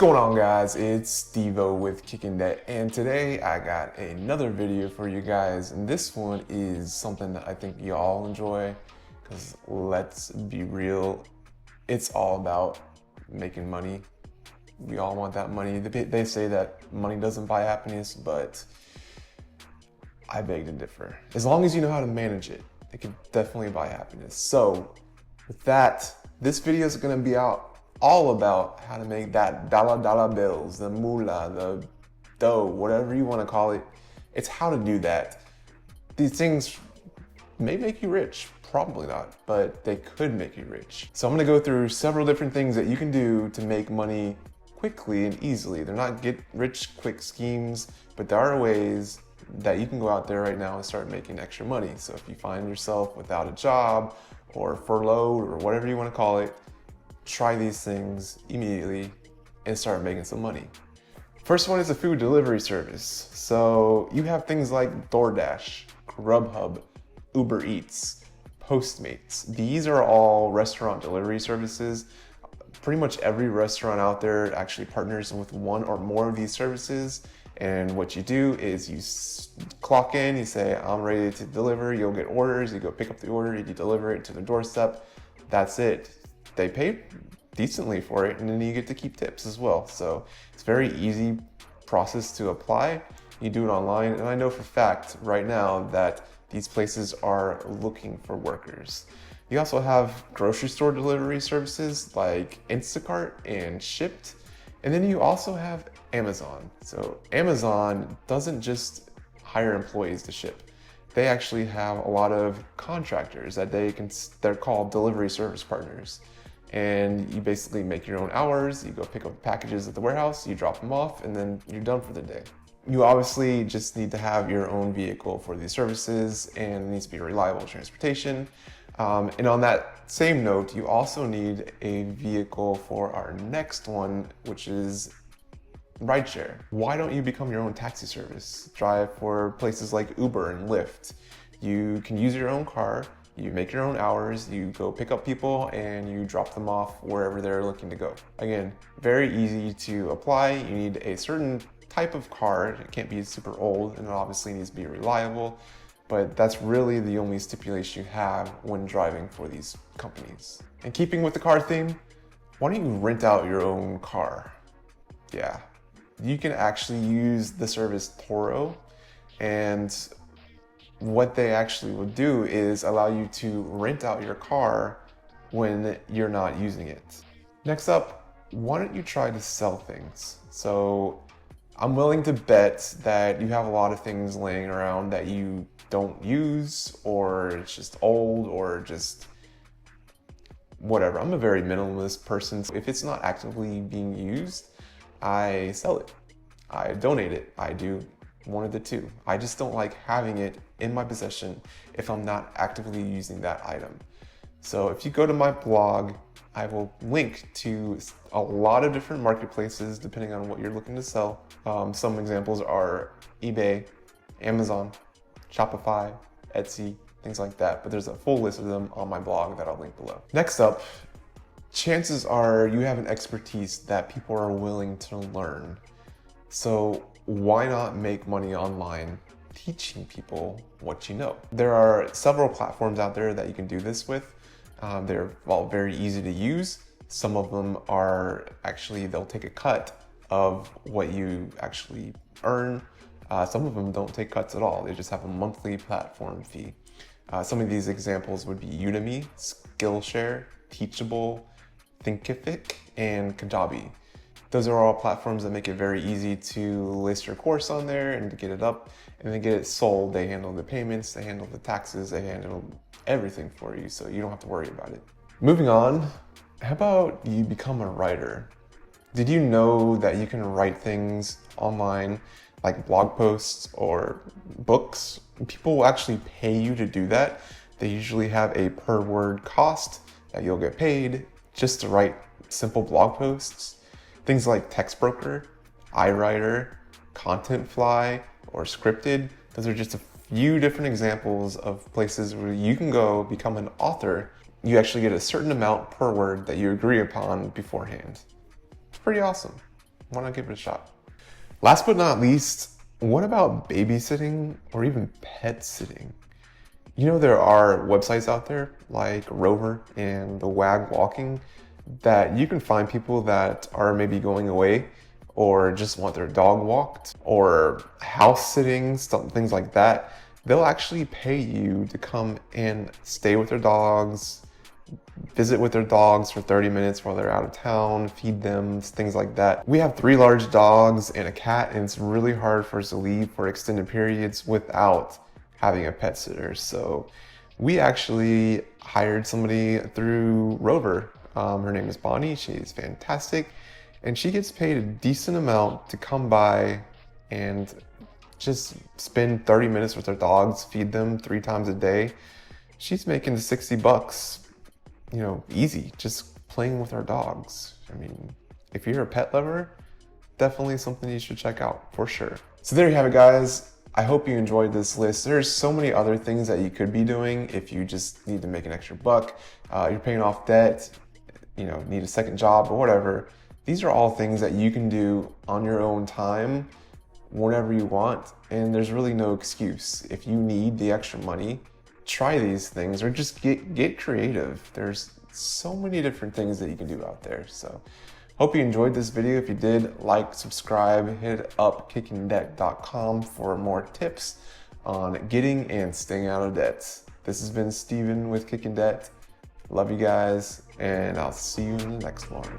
going on, guys? It's Steve-O with Kicking That, and today I got another video for you guys, and this one is something that I think y'all enjoy, because let's be real, it's all about making money. We all want that money. They say that money doesn't buy happiness, but I beg to differ. As long as you know how to manage it, it can definitely buy happiness. So with that, this video is going to be all about how to make that dollar bills, the moolah, the dough, whatever you want to call it. It's how to do that. These things may make you rich, probably not, but they could make you rich. So I'm going to go through several different things that you can do to make money quickly and easily. They're not get rich quick schemes, but there are ways that you can go out there right now and start making extra money. So if you find yourself without a job or furloughed or whatever you want to call it, try these things immediately and start making some money. First one is a food delivery service. So you have things like DoorDash, Grubhub, Uber Eats, Postmates. These are all restaurant delivery services. Pretty much every restaurant out there actually partners with one or more of these services. And what you do is you clock in, you say, I'm ready to deliver, you'll get orders, you go pick up the order, you deliver it to the doorstep. That's it. They pay decently for it, and then you get to keep tips as well. So it's a very easy process to apply. You do it online, and I know for a fact right now that these places are looking for workers. You also have grocery store delivery services like Instacart and Shipt. And then you also have Amazon. So Amazon doesn't just hire employees to ship. They actually have a lot of contractors that they're called delivery service partners. And you basically make your own hours, you go pick up packages at the warehouse, you drop them off, and then you're done for the day. You obviously just need to have your own vehicle for these services, and it needs to be reliable transportation. And on that same note, you also need a vehicle for our next one, which is rideshare. Why don't you become your own taxi service? Drive for places like Uber and Lyft. You can use your own car, you make your own hours, you go pick up people and you drop them off wherever they're looking to go. Again, very easy to apply. You need a certain type of car. It can't be super old, and it obviously needs to be reliable, but that's really the only stipulation you have when driving for these companies. And keeping with the car theme, why don't you rent out your own car? Yeah, you can actually use the service Turo, and what they actually will do is allow you to rent out your car when you're not using it. Next up, why don't you try to sell things? So I'm willing to bet that you have a lot of things laying around that you don't use, or it's just old, or just whatever. I'm a very minimalist person. So if it's not actively being used, I sell it. I donate it. I do one of the two. I just don't like having it in my possession if I'm not actively using that item. So if you go to my blog, I will link to a lot of different marketplaces depending on what you're looking to sell. Some examples are eBay, Amazon, Shopify, Etsy, things like that. But there's a full list of them on my blog that I'll link below. Next up, chances are you have an expertise that people are willing to learn. So why not make money online teaching people what you know? There are several platforms out there that you can do this with. They're all very easy to use. Some of them are actually, they'll take a cut of what you actually earn. Some of them don't take cuts at all. They just have a monthly platform fee. Some of these examples would be Udemy, Skillshare, Teachable, Thinkific, and Kajabi. Those are all platforms that make it very easy to list your course on there and to get it up and then get it sold. They handle the payments, they handle the taxes, they handle everything for you, so you don't have to worry about it. Moving on, how about you become a writer? Did you know that you can write things online like blog posts or books? People will actually pay you to do that. They usually have a per word cost that you'll get paid just to write simple blog posts. Things like Textbroker, iWriter, Contentfly, or Scripted. Those are just a few different examples of places where you can go become an author. You actually get a certain amount per word that you agree upon beforehand. It's pretty awesome. why not give it a shot? Last but not least, what about babysitting or even pet sitting? You know, there are websites out there like Rover and the Wag Walking that you can find people that are maybe going away or just want their dog walked or house sitting, things like that. They'll actually pay you to come and stay with their dogs, visit with their dogs for 30 minutes while they're out of town, feed them, things like that. We have 3 large dogs and a cat, and it's really hard for us to leave for extended periods without having a pet sitter. So we actually hired somebody through Rover. Her name is Bonnie. She's fantastic. And she gets paid a decent amount to come by and just spend 30 minutes with her dogs, feed them 3 times a day. She's making $60, you know, easy, just playing with our dogs. I mean, if you're a pet lover, definitely something you should check out for sure. So there you have it, guys. I hope you enjoyed this list. There's so many other things that you could be doing if you just need to make an extra buck. You're paying off debt, you know, need a second job or whatever. These are all things that you can do on your own time whenever you want, and there's really no excuse. If you need the extra money, try these things or just get creative. There's so many different things that you can do out there. So hope you enjoyed this video. If you did, like, subscribe, hit up kickingdebt.com for more tips on getting and staying out of debt. This has been Steven with Kicking Debt. Love you guys, and I'll see you in the next one.